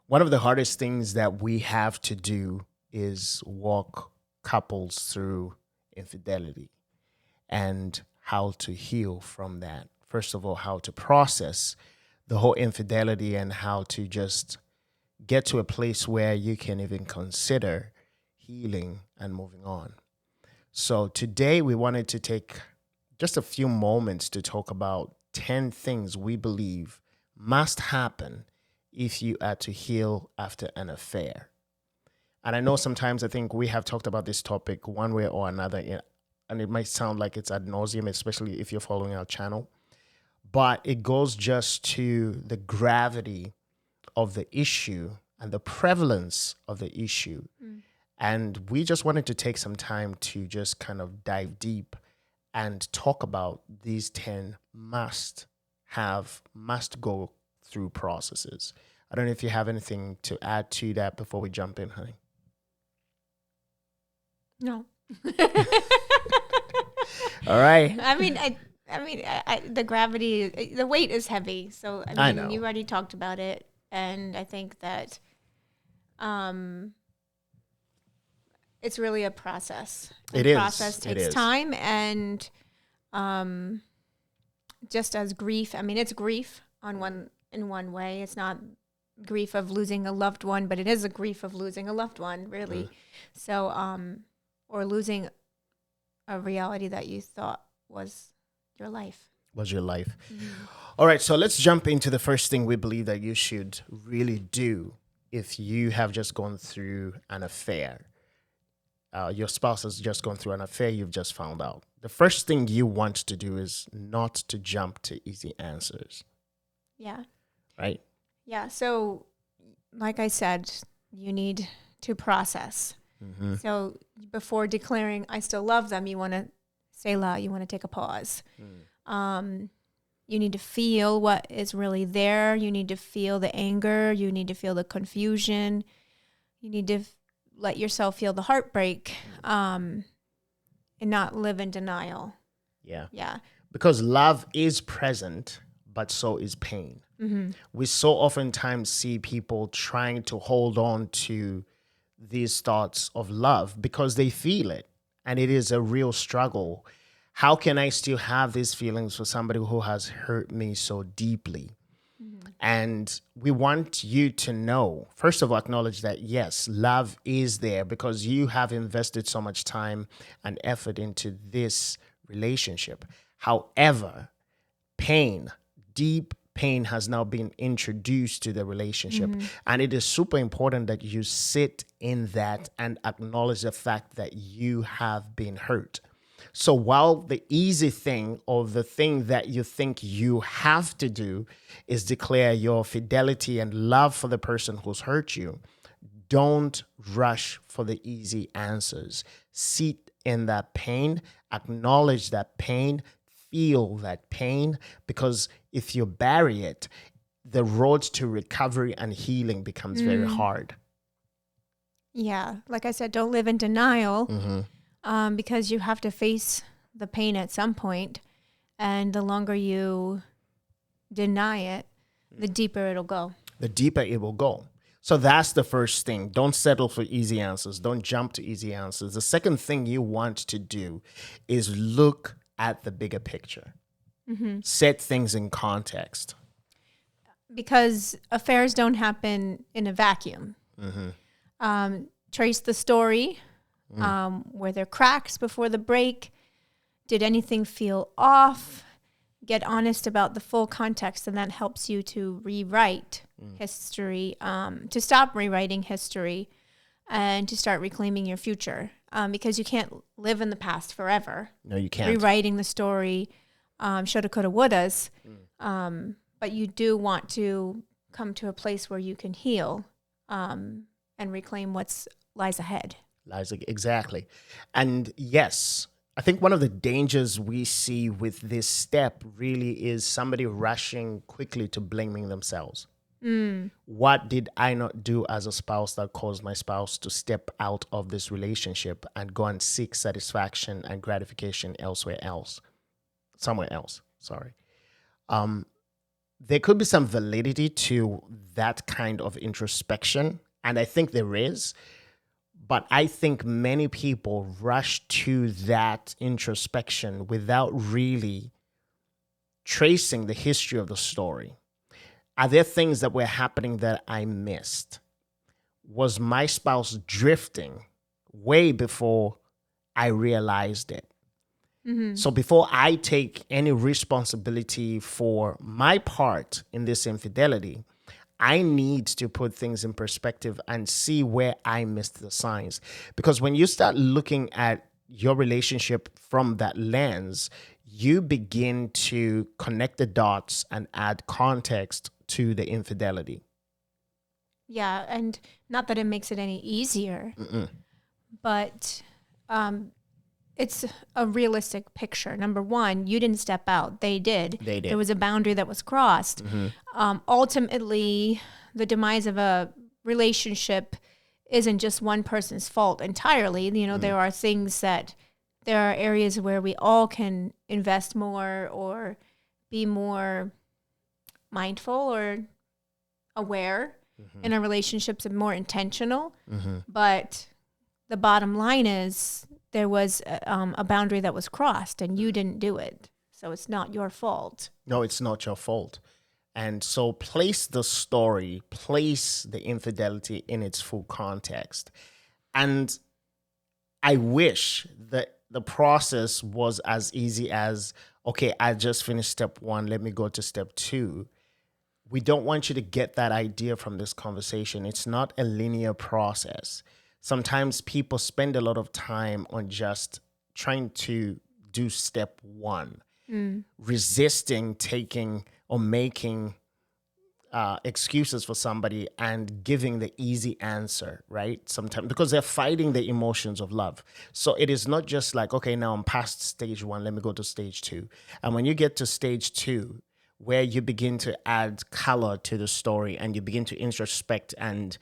One of the hardest things that we have to do is walk couples through infidelity and how to heal from that. First of all, how to process the whole infidelity and how to just get to a place where you can even consider healing and moving on. So today we wanted to take just a few moments to talk about 10 things we believe must happen if you are to heal after an affair. And I know sometimes I think we have talked about this topic one way or another, and it might sound like it's ad nauseum, especially if you're following our channel. But it goes just to the gravity of the issue and the prevalence of the issue. And we just wanted to take some time to just kind of dive deep and talk about these 10 must go through processes. I don't know if you have anything to add to that before we jump in, honey. No. All right. The gravity, the weight is heavy. So, I know. you already talked about it. And I think that it's really a process. It is. Process takes time. And just as grief, it's grief in one way. It's not grief of losing a loved one, but it is a grief of losing a loved one, really. So, or losing a reality that you thought was your life. All right, so let's jump into the first thing we believe that you should really do if you have just gone through an affair. Your spouse has just gone through an affair you've just found out. The first thing you want to do is not to jump to easy answers. Yeah. Right? Yeah, so like I said, you need to process. Mm-hmm. So before declaring, I still love them, you want to say la, you want to take a pause. You need to feel what is really there. You need to feel the anger. You need to feel the confusion. You need to let yourself feel the heartbreak and not live in denial. Yeah. Yeah. Because love is present, but so is pain. Mm-hmm. We so oftentimes see people trying to hold on to these thoughts of love because they feel it, and it is a real struggle. How can I still have these feelings for somebody who has hurt me so deeply? Mm-hmm. And we want you to know, first of all, acknowledge that, yes, love is there because you have invested so much time and effort into this relationship. However, pain, deep pain has now been introduced to the relationship. Mm-hmm. And it is super important that you sit in that and acknowledge the fact that you have been hurt. So while the easy thing or the thing that you think you have to do is declare your fidelity and love for the person who's hurt you, don't rush for the easy answers. Sit in that pain, acknowledge that pain, feel that pain, because if you bury it, the road to recovery and healing becomes very hard. Yeah, like I said, don't live in denial. Mm-hmm. Because you have to face the pain at some point, and the longer you deny it, the deeper it'll go. The deeper it will go. So that's the first thing. Don't settle for easy answers. Don't jump to easy answers. The second thing you want to do is look at the bigger picture. Mm-hmm. Set things in context. Because affairs don't happen in a vacuum. Mm-hmm. Trace the story. Were there cracks before the break? Did anything feel off? Get honest about the full context, and that helps you to rewrite history, to stop rewriting history, and to start reclaiming your future. Because you can't live in the past forever. No, you can't. Rewriting the story, shoulda, coulda, wouldas. But you do want to come to a place where you can heal and reclaim what lies ahead. Exactly. And yes, I think one of the dangers we see with this step really is somebody rushing quickly to blaming themselves. What did I not do as a spouse that caused my spouse to step out of this relationship and go and seek satisfaction and gratification somewhere else? there could be some validity to that kind of introspection. And I think there is. But I think many people rush to that introspection without really tracing the history of the story. Are there things that were happening that I missed? Was my spouse drifting way before I realized it? So before I take any responsibility for my part in this infidelity, I need to put things in perspective and see where I missed the signs. Because when you start looking at your relationship from that lens, you begin to connect the dots and add context to the infidelity. Yeah, and not that it makes it any easier, but it's a realistic picture. Number one, you didn't step out. They did. They did. There was a boundary that was crossed. Ultimately, the demise of a relationship isn't just one person's fault entirely. You know, there are things there are areas where we all can invest more or be more mindful or aware in our relationships and more intentional. But the bottom line is there was a boundary that was crossed and you didn't do it. So it's not your fault. No, it's not your fault. And so place the story, place the infidelity in its full context. And I wish that the process was as easy as, okay, I just finished step 1, let me go to step 2. We don't want you to get that idea from this conversation. It's not a linear process. Sometimes people spend a lot of time on just trying to do step 1, resisting taking or making excuses for somebody and giving the easy answer, right? Sometimes because they're fighting the emotions of love. So it is not just like, okay, now I'm past stage 1, let me go to stage 2. And when you get to stage 2, where you begin to add color to the story and you begin to introspect and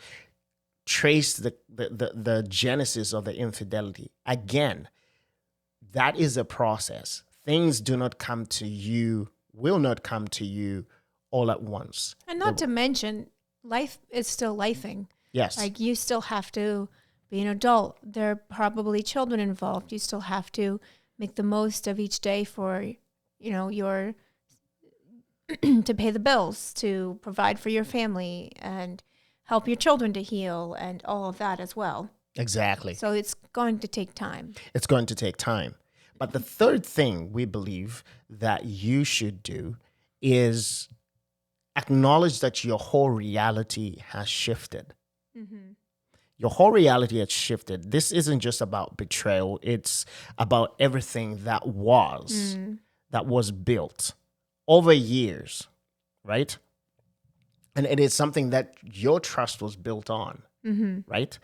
trace the genesis of the infidelity. Again, that is a process. Things do not come to you, will not come to you all at once. And not to mention, life is still lifing. Yes. Like you still have to be an adult. There are probably children involved. You still have to make the most of each day for, your to pay the bills, to provide for your family and help your children to heal and all of that as well. Exactly. So it's going to take time. It's going to take time. But the third thing we believe that you should do is acknowledge that your whole reality has shifted. Your whole reality has shifted. This isn't just about betrayal. It's about everything that was built over years, right? And it is something that your trust was built on, right?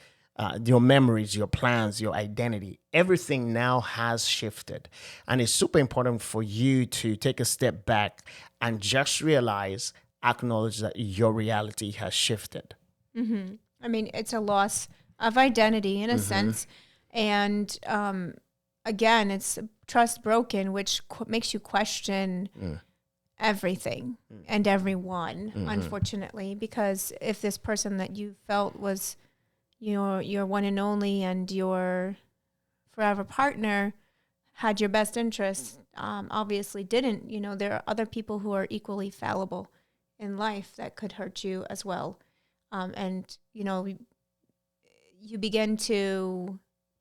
Your memories, your plans, your identity, everything now has shifted. And it's super important for you to take a step back and just realize, acknowledge that your reality has shifted. I mean, it's a loss of identity in a sense. And again, it's trust broken, which makes you question everything and everyone, unfortunately, because if this person that you felt was your one and only and your forever partner had your best interests, obviously didn't, there are other people who are equally fallible in life that could hurt you as well. And,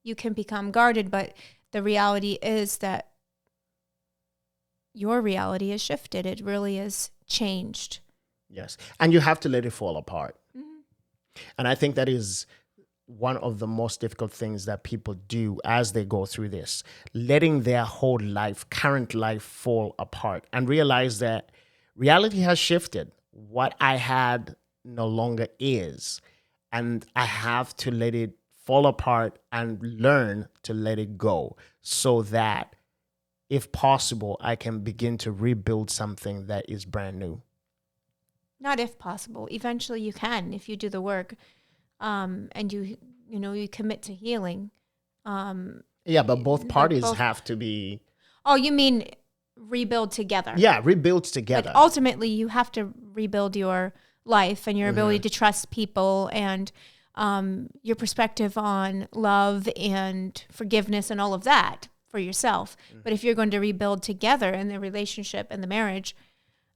you can become guarded, but the reality is that your reality is shifted. It really is changed. Yes. And you have to let it fall apart. And I think that is one of the most difficult things that people do as they go through this, letting their whole life, current life, fall apart and realize that reality has shifted. What I had no longer is, and I have to let it fall apart and learn to let it go so that, if possible, I can begin to rebuild something that is brand new. Not if possible. Eventually you can if you do the work, and you commit to healing. Yeah, but both parties have to be... Oh, you mean rebuild together. Yeah, rebuild But together. ultimately, you have to rebuild your life and your ability to trust people and your perspective on love and forgiveness and all of that for yourself. But if you're going to rebuild together in the relationship and the marriage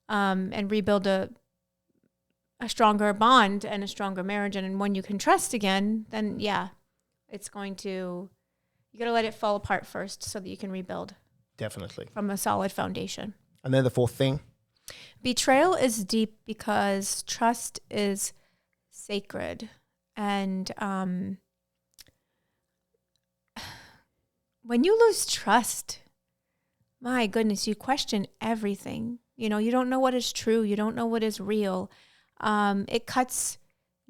and rebuild a stronger bond and a stronger marriage and one you can trust again, then yeah, it's going to, you got to let it fall apart first so that you can rebuild Definitely. from a solid foundation. And then the fourth thing. Betrayal is deep because trust is sacred. And when you lose trust, my goodness, you question everything. You know, you don't know what is true. You don't know what is real. It cuts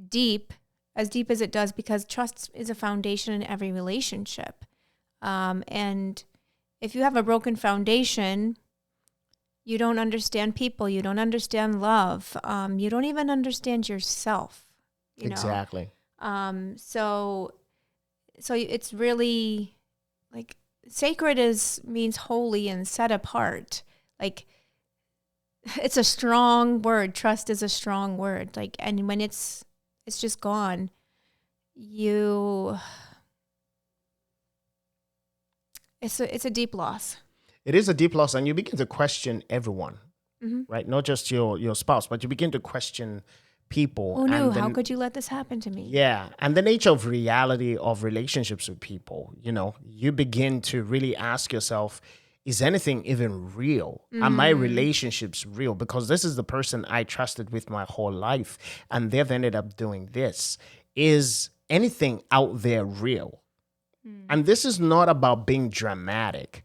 deep as it does, because trust is a foundation in every relationship. And if you have a broken foundation, you don't understand people. You don't understand love. You don't even understand yourself. You know? Exactly. So it's really like sacred means holy and set apart. Like, it's a strong word. Trust is a strong word. Like, and when it's just gone, it's a deep loss. It is a deep loss, and you begin to question everyone, right? Not just your spouse, but you begin to question people. Oh no, and how could you let this happen to me? Yeah, and the nature of reality of relationships with people, you know, you begin to really ask yourself, is anything even real? Are my relationships real? Because this is the person I trusted with my whole life, and they've ended up doing this. Is anything out there real? And this is not about being dramatic.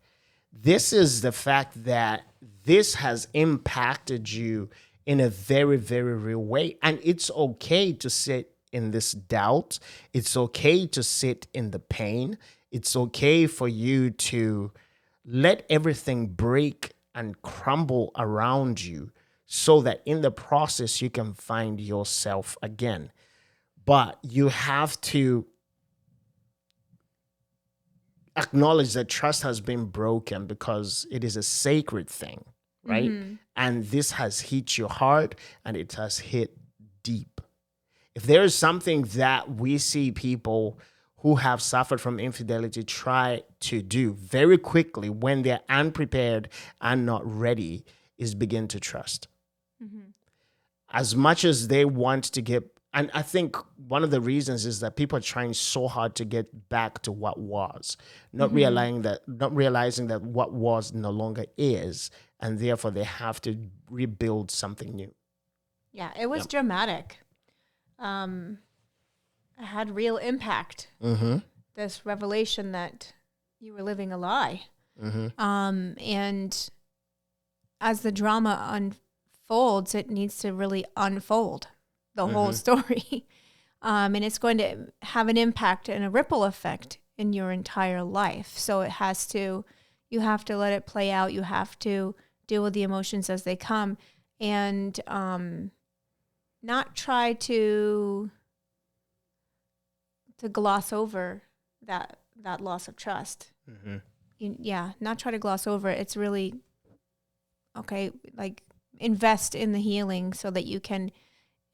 This is the fact that this has impacted you in a very, very real way. And it's okay to sit in this doubt. It's okay to sit in the pain. It's okay for you to let everything break and crumble around you so that in the process you can find yourself again. But you have to acknowledge that trust has been broken because it is a sacred thing, right? And this has hit your heart and it has hit deep. If there is something that we see people who have suffered from infidelity try to do very quickly when they're unprepared and not ready, is begin to trust. As much as they want to get, and I think one of the reasons is that people are trying so hard to get back to what was, not realizing that what was no longer is, and therefore they have to rebuild something new. Yeah, it was dramatic. It had real impact. This revelation that you were living a lie. And as the drama unfolds, it needs to really unfold the whole story. And it's going to have an impact and a ripple effect in your entire life. So you have to let it play out. You have to deal with the emotions as they come, and not try to gloss over that loss of trust. Not try to gloss over it. It's really, okay, like, invest in the healing so that you can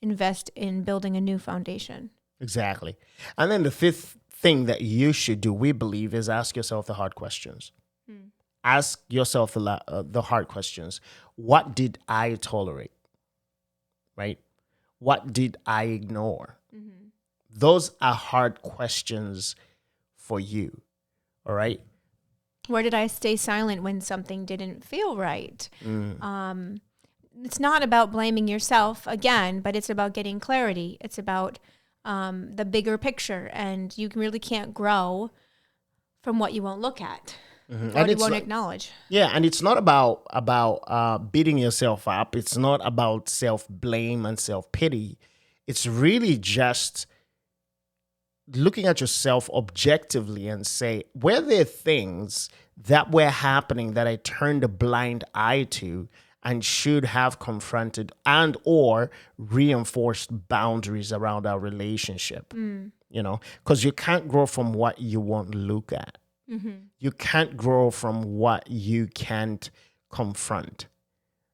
invest in building a new foundation. Exactly. And then the fifth thing that you should do, we believe, is ask yourself the hard questions. Ask yourself the hard questions. What did I tolerate? Right? What did I ignore? Those are hard questions for you. All right? Where did I stay silent when something didn't feel right? It's not about blaming yourself again, but it's about getting clarity. It's about the bigger picture, and you really can't grow from what you won't look at, what you won't acknowledge. Yeah, and it's not about beating yourself up. It's not about self-blame and self-pity. It's really just looking at yourself objectively and say, were there things that were happening that I turned a blind eye to and should have confronted and or reinforced boundaries around our relationship? You know, because you can't grow from what you won't look at. You can't grow from what you can't confront,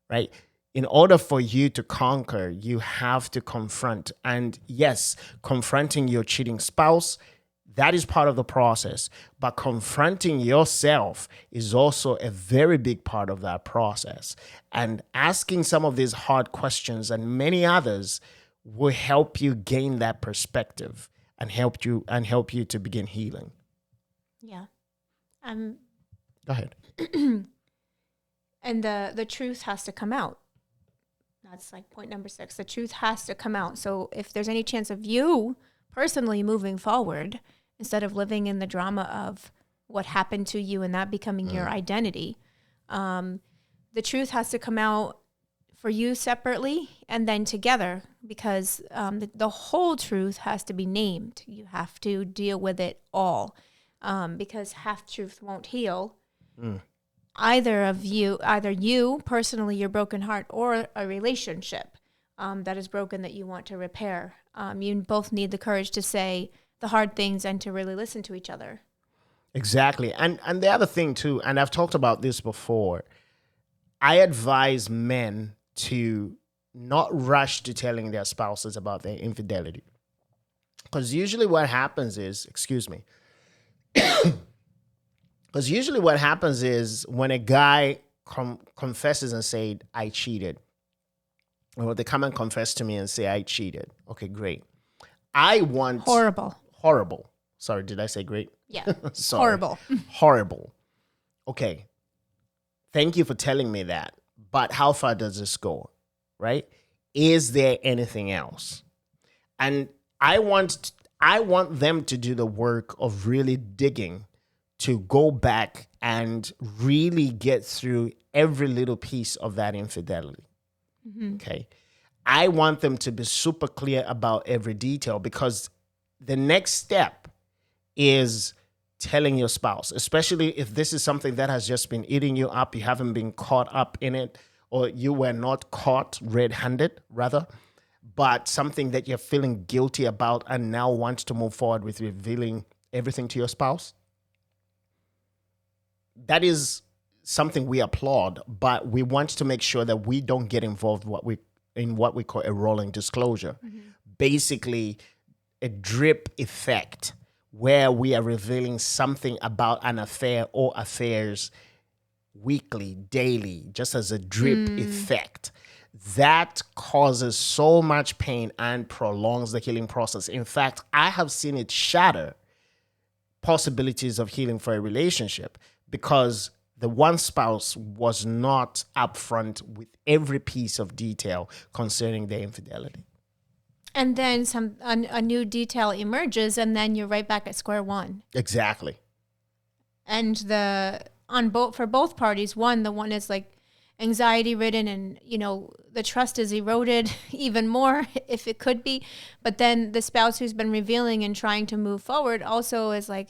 right? In order for you to conquer, you have to confront. And yes, confronting your cheating spouse, that is part of the process. But confronting yourself is also a very big part of that process. And asking some of these hard questions and many others will help you gain that perspective and help you to begin healing. Yeah. Go ahead. And the truth has to come out. That's like point number 6. The truth has to come out. So if there's any chance of you personally moving forward, instead of living in the drama of what happened to you and that becoming your identity, the truth has to come out for you separately and then together, because the whole truth has to be named. You have to deal with it all, because half-truth won't heal. Either you personally, your broken heart, or a relationship that is broken that you want to repair. You both need the courage to say the hard things and to really listen to each other. Exactly. And the other thing too, and I've talked about this before, I advise men to not rush to telling their spouses about their infidelity. Because usually what happens is, because usually what happens is when a guy confesses and say, I cheated, or they come and confess to me and say, I cheated. Okay, great. I want... Horrible. Sorry, did I say great? Yeah. Sorry. Horrible. Okay. Thank you for telling me that. But how far does this go? Right? Is there anything else? And I want them to do the work of really digging, to go back and really get through every little piece of that infidelity. Okay. I want them to be super clear about every detail, because the next step is telling your spouse, especially if this is something that has just been eating you up, you haven't been caught up in it, or you were not caught red-handed, rather, but something that you're feeling guilty about and now want to move forward with revealing everything to your spouse. That is something we applaud, but we want to make sure that we don't get involved in what we call a rolling disclosure. Basically, a drip effect where we are revealing something about an affair or affairs weekly, daily, just as a drip effect. That causes so much pain and prolongs the healing process. In fact, I have seen it shatter possibilities of healing for a relationship, because the one spouse was not upfront with every piece of detail concerning their infidelity. And then a new detail emerges, and then you're right back at square one. Exactly. And for both parties, the one is like anxiety ridden, and the trust is eroded even more if it could be. But then the spouse who's been revealing and trying to move forward also is like,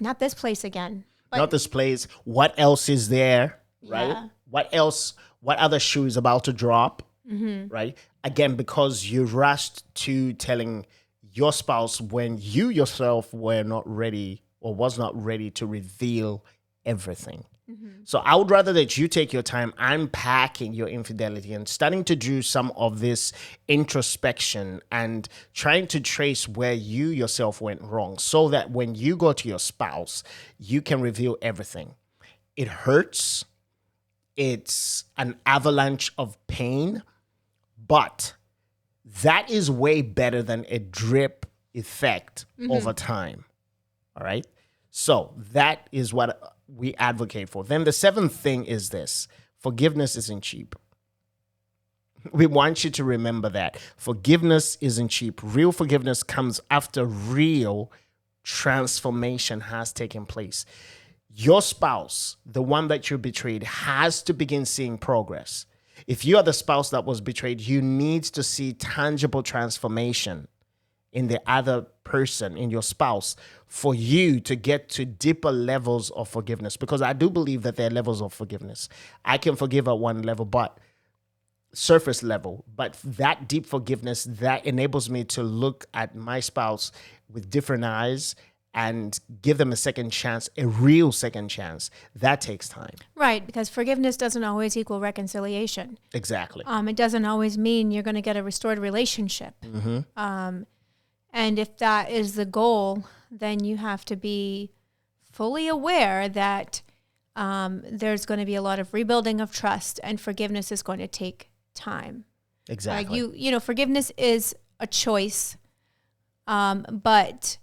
not this place again. Not this place. What else is there? Right? Yeah. What else? What other shoe is about to drop? Right? Again, because you rushed to telling your spouse when you yourself were not ready or was not ready to reveal everything. So I would rather that you take your time unpacking your infidelity and starting to do some of this introspection and trying to trace where you yourself went wrong, so that when you go to your spouse, you can reveal everything. It hurts. It's an avalanche of pain, but that is way better than a drip effect over time. All right. So that is what we advocate for. Then the 7th thing is this: forgiveness isn't cheap. We want you to remember that. Forgiveness isn't cheap. Real forgiveness comes after real transformation has taken place. Your spouse, the one that you betrayed, has to begin seeing progress. If you are the spouse that was betrayed, you need to see tangible transformation in the other person, in your spouse, for you to get to deeper levels of forgiveness. Because I do believe that there are levels of forgiveness. I can forgive at one level, but surface level, but that deep forgiveness that enables me to look at my spouse with different eyes and give them a second chance, a real second chance, that takes time. Right, because forgiveness doesn't always equal reconciliation. Exactly. It doesn't always mean you're going to get a restored relationship. And if that is the goal, then you have to be fully aware that there's going to be a lot of rebuilding of trust, and forgiveness is going to take time. Exactly. Forgiveness is a choice, but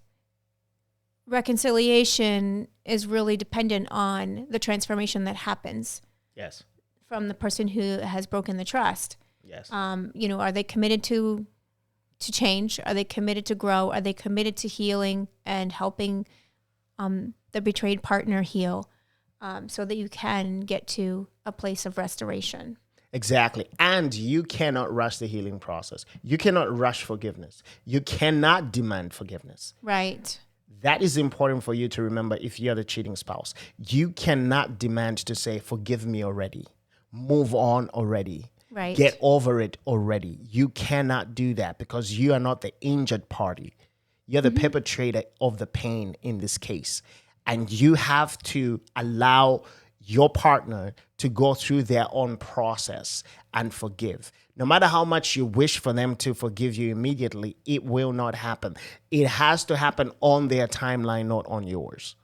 reconciliation is really dependent on the transformation that happens. Yes. From the person who has broken the trust. Yes. Are they committed to change? Are they committed to grow? Are they committed to healing and helping the betrayed partner heal, so that you can get to a place of restoration? Exactly. And you cannot rush the healing process. You cannot rush forgiveness. You cannot demand forgiveness. Right. That is important for you to remember if you're the cheating spouse. You cannot demand to say, forgive me already. Move on already. Right. Get over it already. You cannot do that because you are not the injured party. You're the perpetrator of the pain in this case. And you have to allow your partner to go through their own process and forgive. No matter how much you wish for them to forgive you immediately, it will not happen. It has to happen on their timeline, not on yours.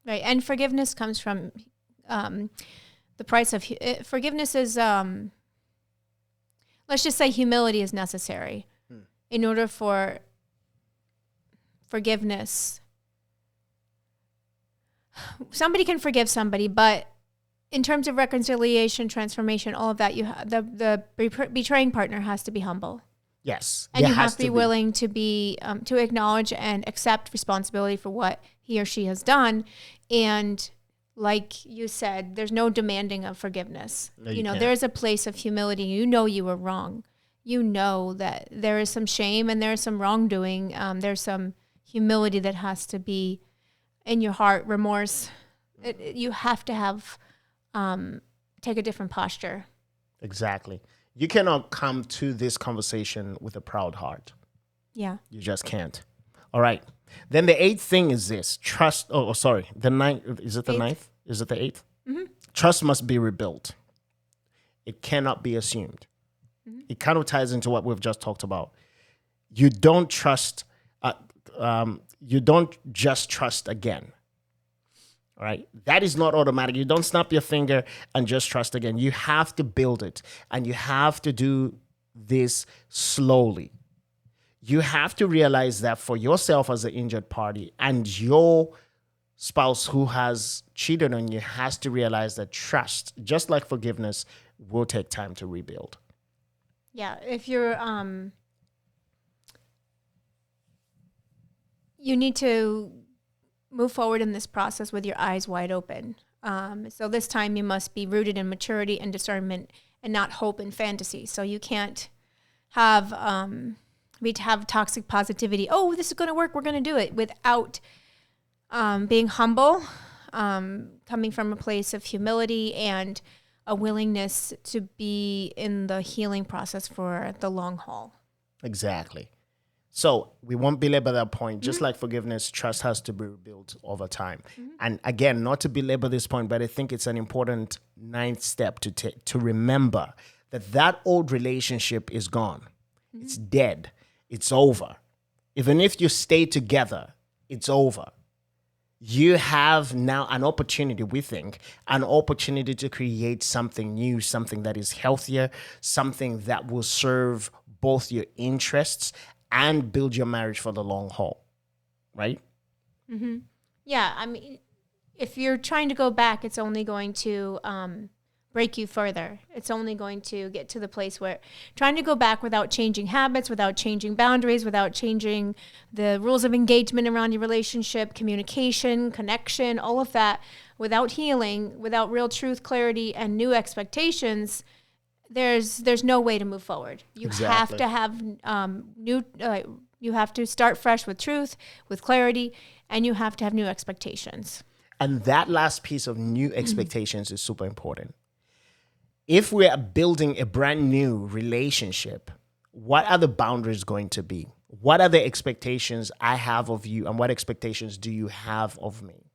Right. And forgiveness comes from the price of forgiveness is, let's just say humility is necessary in order for forgiveness. Somebody can forgive somebody, but in terms of reconciliation, transformation, all of that, the betraying partner has to be humble. Yes. And you have to be willing to be to acknowledge and accept responsibility for what he or she has done. And like you said, there's no demanding of forgiveness. No, there is a place of humility. You know you were wrong. You know that there is some shame and there is some wrongdoing. There's some humility that has to be in your heart, remorse. You have to have take a different posture. Exactly. You cannot come to this conversation with a proud heart. Yeah. You just can't. All right. Then the eighth thing is this. Trust. Oh, sorry. The ninth. Is it the ninth? Is it the eighth? Mm-hmm. Trust must be rebuilt. It cannot be assumed. Mm-hmm. It kind of ties into what we've just talked about. You don't trust. You don't just trust again. All right. That is not automatic. You don't snap your finger and just trust again. You have to build it, and you have to do this slowly. You have to realize that for yourself as the injured party and your spouse who has cheated on you has to realize that trust, just like forgiveness, will take time to rebuild. Yeah. If you're, you need to move forward in this process with your eyes wide open. So this time you must be rooted in maturity and discernment and not hope and fantasy. So you can't have toxic positivity. Oh, this is going to work. We're going to do it without being humble, coming from a place of humility and a willingness to be in the healing process for the long haul. Exactly. So we won't belabor that point. Just like forgiveness, trust has to be rebuilt over time. Mm-hmm. And again, not to belabor this point, but I think it's an important ninth step to remember that old relationship is gone. Mm-hmm. It's dead. It's over. Even if you stay together, it's over. You have now an opportunity, we think, an opportunity to create something new, something that is healthier, something that will serve both your interests and build your marriage for the long haul, right? Mm-hmm. Yeah, I mean, if you're trying to go back, it's only going to break you further. It's only going to get to the place where trying to go back without changing habits, without changing boundaries, without changing the rules of engagement around your relationship, communication, connection, all of that, without healing, without real truth, clarity, and new expectations, there's no way to move forward. You have to have you have to start fresh with truth, with clarity, and you have to have new expectations. And that last piece of new expectations is super important. If we are building a brand new relationship, what are the boundaries going to be? What are the expectations I have of you, and what expectations do you have of me?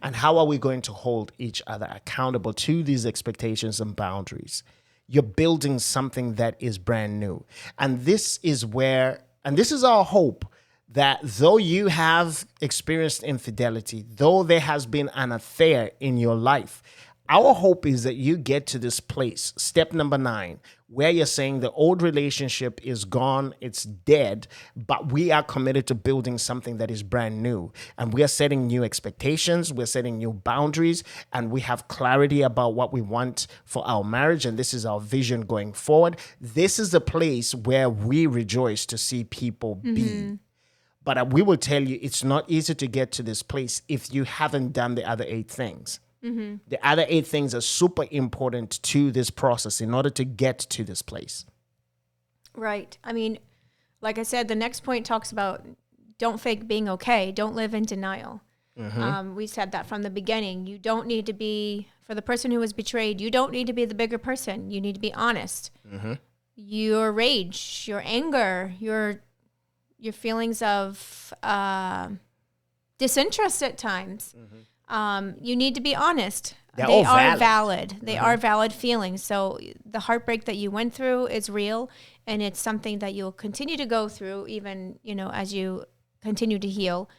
And how are we going to hold each other accountable to these expectations and boundaries? You're building something that is brand new. And this is our hope, that though you have experienced infidelity, though there has been an affair in your life, our hope is that you get to this place, step number 9, where you're saying the old relationship is gone, it's dead, but we are committed to building something that is brand new. And we are setting new expectations, we're setting new boundaries, and we have clarity about what we want for our marriage. And this is our vision going forward. This is the place where we rejoice to see people be. But we will tell you, it's not easy to get to this place if you haven't done the other 8 things. The other 8 things are super important to this process in order to get to this place. Right. I mean, like I said, the next point talks about don't fake being okay. Don't live in denial. We said that from the beginning. You don't need to be, for the person who was betrayed, you don't need to be the bigger person. You need to be honest. Your rage, your anger, your feelings of disinterest at times. You need to be honest. They are valid. They are valid feelings. So the heartbreak that you went through is real, and it's something that you'll continue to go through, even as you continue to heal.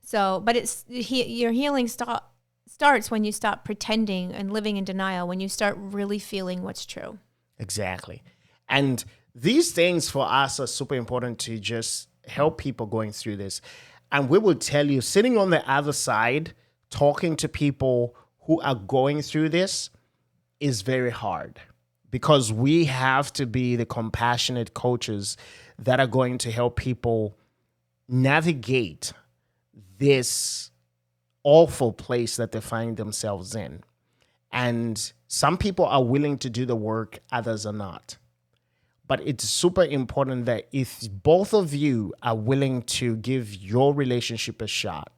So, but your healing starts when you stop pretending and living in denial. When you start really feeling what's true. Exactly, and these things for us are super important to just help people going through this. And we will tell you, sitting on the other side, talking to people who are going through this is very hard, because we have to be the compassionate coaches that are going to help people navigate this awful place that they find themselves in. And some people are willing to do the work, others are not. But it's super important that if both of you are willing to give your relationship a shot,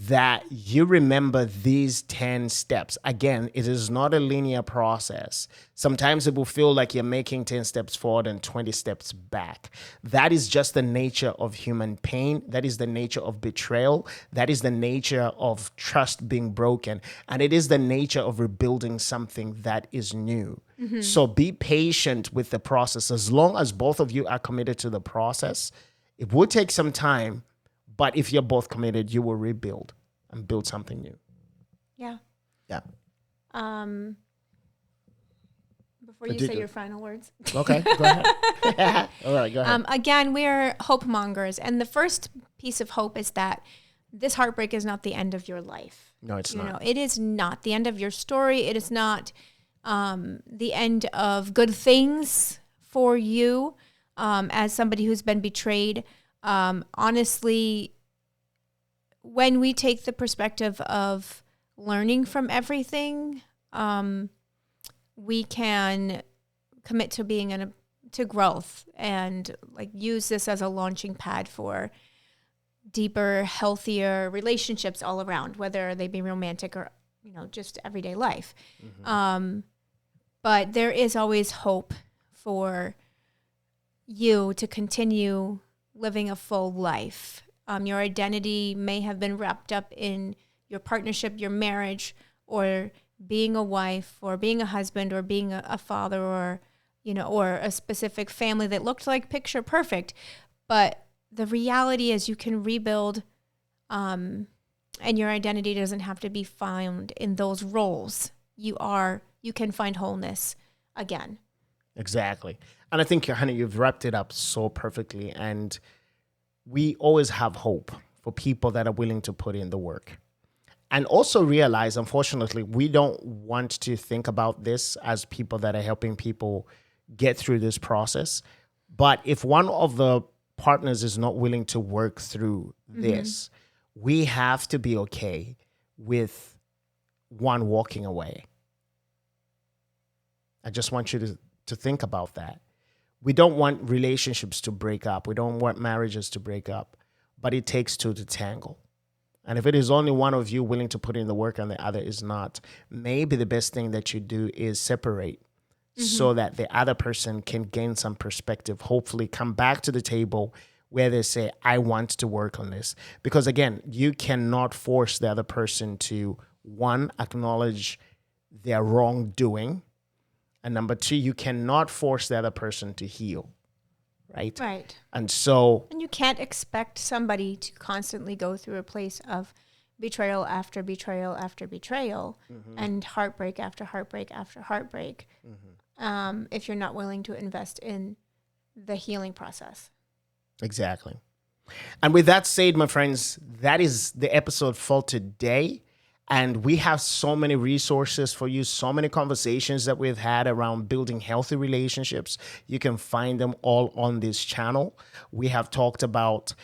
that you remember these 10 steps. Again, it is not a linear process. Sometimes it will feel like you're making 10 steps forward and 20 steps back. That is just the nature of human pain. That is the nature of betrayal. That is the nature of trust being broken. And it is the nature of rebuilding something that is new. So be patient with the process. As long as both of you are committed to the process, it will take some time. But if you're both committed, you will rebuild and build something new. Yeah. Yeah. Before you say your final words. Okay, go ahead. All right, go ahead. Again, we are hope mongers. And the first piece of hope is that this heartbreak is not the end of your life. No, it's not. It is not the end of your story. It is not the end of good things for you as somebody who's been betrayed. Honestly, when we take the perspective of learning from everything, we can commit to being to growth and use this as a launching pad for deeper, healthier relationships all around, whether they be romantic or just everyday life. But there is always hope for you to continue living a full life. Your identity may have been wrapped up in your partnership, your marriage, or being a wife, or being a husband, or being a father, or a specific family that looked like picture perfect. But the reality is you can rebuild, and your identity doesn't have to be found in those roles. You can find wholeness again. Exactly. And I think, honey, you've wrapped it up so perfectly. And we always have hope for people that are willing to put in the work. And also realize, unfortunately, we don't want to think about this as people that are helping people get through this process. But if one of the partners is not willing to work through this, we have to be okay with one walking away. I just want you to think about that. We don't want relationships to break up. We don't want marriages to break up. But it takes two to tangle. And if it is only one of you willing to put in the work and the other is not, maybe the best thing that you do is separate so that the other person can gain some perspective, hopefully come back to the table where they say, I want to work on this. Because again, you cannot force the other person to, one, acknowledge their wrongdoing. And number two, you cannot force the other person to heal. Right? Right. And so... And you can't expect somebody to constantly go through a place of betrayal after betrayal after betrayal and heartbreak after heartbreak after heartbreak if you're not willing to invest in the healing process. Exactly. And with that said, my friends, that is the episode for today. And we have so many resources for you, so many conversations that we've had around building healthy relationships. You can find them all on this channel. We have talked about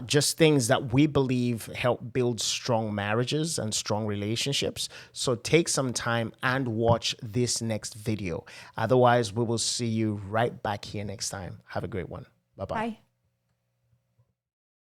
just things that we believe help build strong marriages and strong relationships. So take some time and watch this next video. Otherwise, we will see you right back here next time. Have a great one. Bye-bye. Bye.